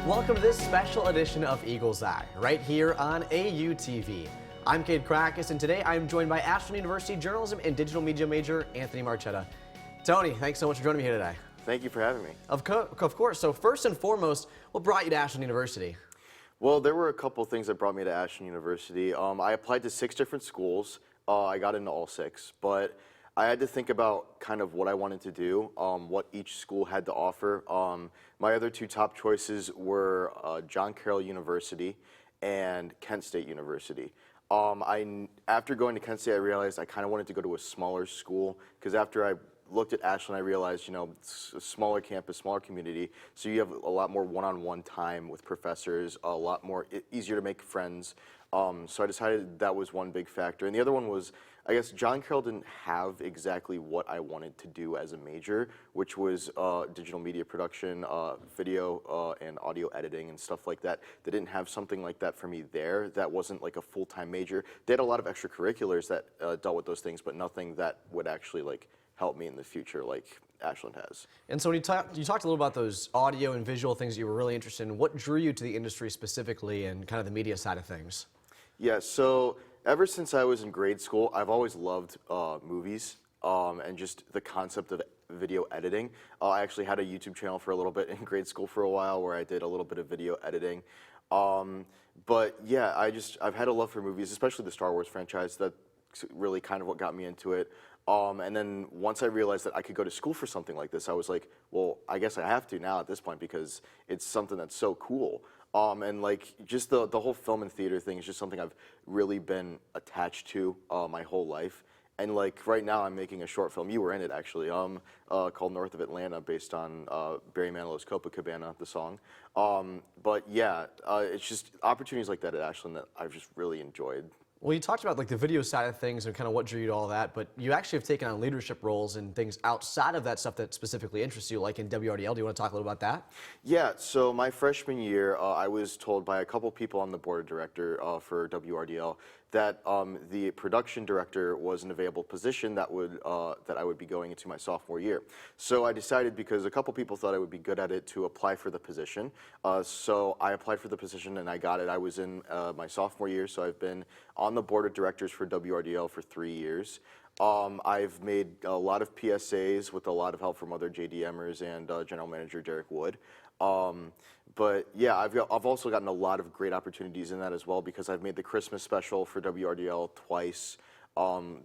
Welcome to this special edition of Eagle's Eye, right here on AUTV. I'm Cade Cracas, and today I'm joined by Ashland University journalism and digital media major Anthony Marchetta. Tony, thanks so much for joining me here today. Thank you for having me. Of course. So first and foremost, what brought you to Ashland University? Well, there were a couple things that brought me to Ashland University. I applied to 6 different schools. I got into all 6, but I had to think about kind of what I wanted to do, what each school had to offer. My other 2 top choices were John Carroll University and Kent State University. After going to Kent State, I realized I kind of wanted to go to a smaller school, because after I looked at Ashland, I realized, you know, it's a smaller campus, smaller community, so you have a lot more one-on-one time with professors, a lot more easier to make friends. So I decided that was one big factor. And the other one was, I guess John Carroll didn't have exactly what I wanted to do as a major, which was digital media production, video and audio editing and stuff like that. They didn't have something like that for me there. That wasn't like a full-time major. They had a lot of extracurriculars that dealt with those things, but nothing that would actually like help me in the future like Ashland has. And so when you talked a little about those audio and visual things that you were really interested in. What drew you to the industry specifically and kind of the media side of things? Yeah, so ever since I was in grade school, I've always loved movies and just the concept of video editing. I actually had a YouTube channel for a little bit in grade school for a while where I did a little bit of video editing. But yeah, I've had a love for movies, especially the Star Wars franchise. That's really kind of what got me into it. And then once I realized that I could go to school for something like this, I was like, well, I guess I have to now at this point because it's something that's so cool. And like just the whole film and theater thing is just something I've really been attached to my whole life. And like right now I'm making a short film, you were in it actually, called North of Atlanta, based on Barry Manilow's Copacabana, the song. But yeah, it's just opportunities like that at Ashland that I've just really enjoyed. Well, you talked about like the video side of things and kind of what drew you to all that, but you actually have taken on leadership roles and things outside of that stuff that specifically interests you, like in WRDL. Do you want to talk a little about that? Yeah, so my freshman year, I was told by a couple people on the board of director for WRDL that the production director was an available position that I would be going into my sophomore year. So I decided, because a couple people thought I would be good at it, to apply for the position. So I applied for the position and I got it. I was in my sophomore year, so I've been on the board of directors for WRDL for 3 years. I've made a lot of PSAs with a lot of help from other JDMers and General Manager Derek Wood. But yeah, I've also gotten a lot of great opportunities in that as well, because I've made the Christmas special for WRDL twice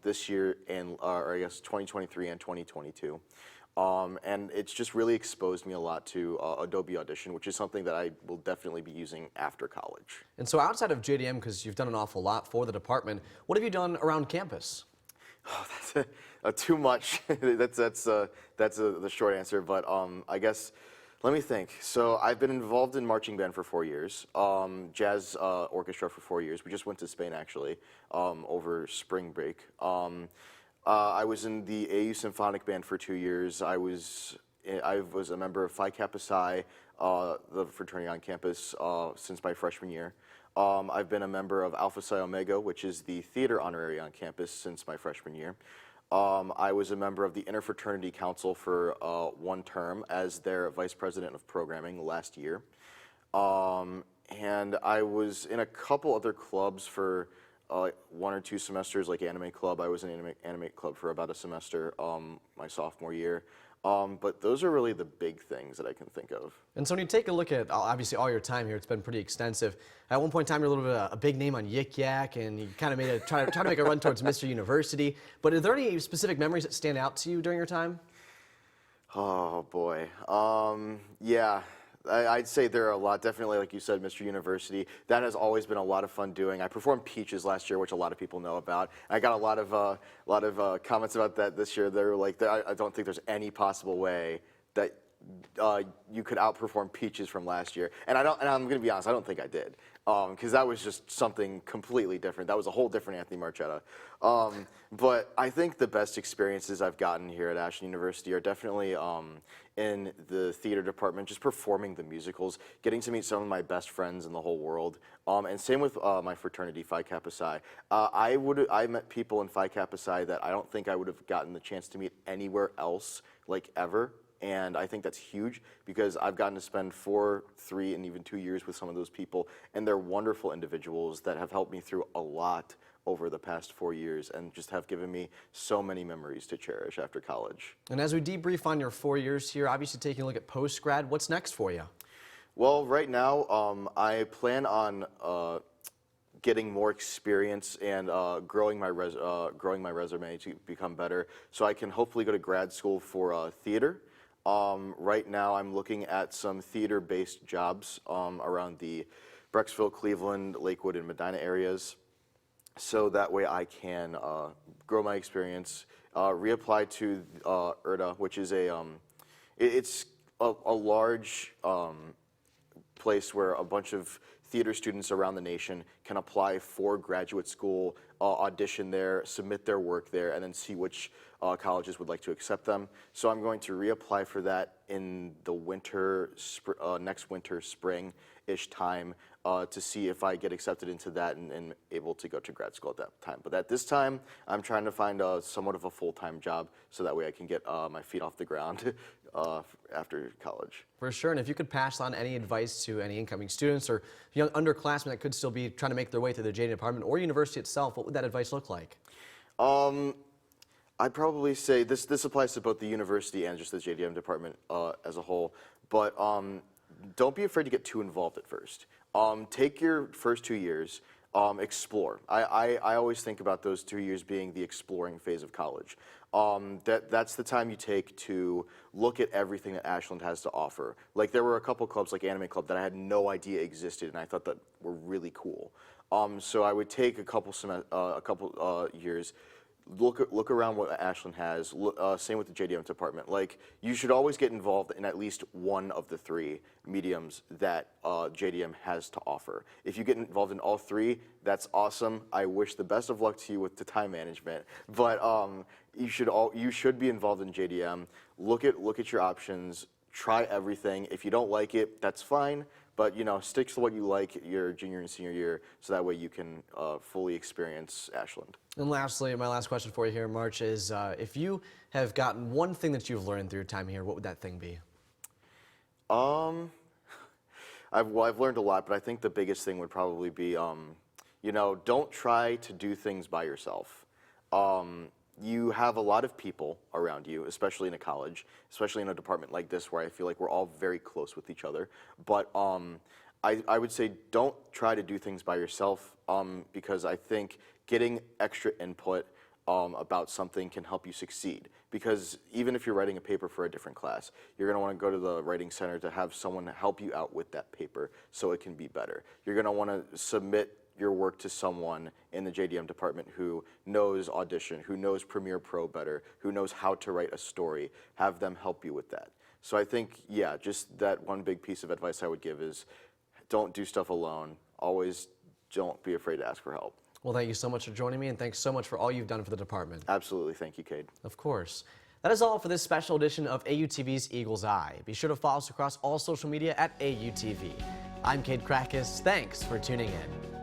this year, and or I guess 2023 and 2022. And it's just really exposed me a lot to Adobe Audition, which is something that I will definitely be using after college. And so outside of JDM, because you've done an awful lot for the department, what have you done around campus? Oh, that's too much. that's the short answer, but I guess, let me think. So I've been involved in marching band for 4 years, jazz orchestra for 4 years. We just went to Spain actually over spring break. I was in the AU Symphonic Band for 2 years. I was a member of Phi Kappa Psi, the fraternity on campus, since my freshman year. I've been a member of Alpha Psi Omega, which is the theater honorary on campus, since my freshman year. I was a member of the Interfraternity Council for 1 term as their vice president of programming last year. And I was in a couple other clubs for 1 or 2 semesters, like Anime Club. I was in Anime Club for about a semester my sophomore year. But those are really the big things that I can think of. And so when you take a look at, obviously, all your time here, it's been pretty extensive. At one point in time, you're a little bit of a big name on Yik Yak, and you kind of try to make a run towards Mr. University. But are there any specific memories that stand out to you during your time? Oh, boy. Yeah. I'd say there are a lot. Definitely, like you said, Mr. University. That has always been a lot of fun doing. I performed Peaches last year, which a lot of people know about. I got a lot of comments about that this year. They were like, I don't think there's any possible way that you could outperform Peaches from last year. And I'm going to be honest, I don't think I did. Because that was just something completely different. That was a whole different Anthony Marchetta. But I think the best experiences I've gotten here at Ashland University are definitely in the theater department, just performing the musicals, getting to meet some of my best friends in the whole world. And same with my fraternity, Phi Kappa Psi. I met people in Phi Kappa Psi that I don't think I would have gotten the chance to meet anywhere else, like ever. And I think that's huge because I've gotten to spend 4, 3, and even 2 years with some of those people, and they're wonderful individuals that have helped me through a lot over the past 4 years and just have given me so many memories to cherish after college. And as we debrief on your 4 years here, obviously taking a look at post-grad, what's next for you? Well, right now, I plan on getting more experience and growing my resume to become better, so I can hopefully go to grad school for theater. Right now, I'm looking at some theater-based jobs around the Brecksville, Cleveland, Lakewood, and Medina areas, so that way I can grow my experience, reapply to ERTA, which is it's a large place where a bunch of theater students around the nation can apply for graduate school, audition there, submit their work there, and then see which colleges would like to accept them. So I'm going to reapply for that in the winter, next winter, spring-ish time to see if I get accepted into that and able to go to grad school at that time. But at this time, I'm trying to find somewhat of a full-time job so that way I can get my feet off the ground after college. For sure, and if you could pass on any advice to any incoming students or young underclassmen that could still be trying to make their way through the JDM department or university itself, what would that advice look like? I'd probably say this applies to both the university and just the JDM department as a whole, but don't be afraid to get too involved at first. Take your first 2 years, explore. I always think about those 2 years being the exploring phase of college. That's the time you take to look at everything that Ashland has to offer. Like there were a couple clubs like Anime Club that I had no idea existed and I thought that were really cool. So I would take a couple years, look around what Ashland has, same with the JDM department. Like, you should always get involved in at least one of the 3 mediums that JDM has to offer. If you get involved in all 3, that's awesome. I wish the best of luck to you with the time management. But you should be involved in JDM. Look at your options. Try everything. If you don't like it, that's fine. But stick to what you like your junior and senior year, so that way you can fully experience Ashland. And lastly, my last question for you here, March, is if you have gotten one thing that you've learned through your time here, what would that thing be? I've learned a lot, but I think the biggest thing would probably be, don't try to do things by yourself. You have a lot of people around you, especially in a college, especially in a department like this where I feel like we're all very close with each other. But I would say don't try to do things by yourself because I think getting extra input about something can help you succeed. Because even if you're writing a paper for a different class, you're going to want to go to the writing center to have someone help you out with that paper so it can be better. You're going to want to submit your work to someone in the JDM department who knows Audition, who knows Premiere Pro better, who knows how to write a story. Have them help you with that. So I think, yeah, just that one big piece of advice I would give is don't do stuff alone. Always don't be afraid to ask for help. Well, thank you so much for joining me, and thanks so much for all you've done for the department. Absolutely. Thank you, Cade. Of course. That is all for this special edition of AUTV's Eagle's Eye. Be sure to follow us across all social media at AUTV. I'm Cade Cracas. Thanks for tuning in.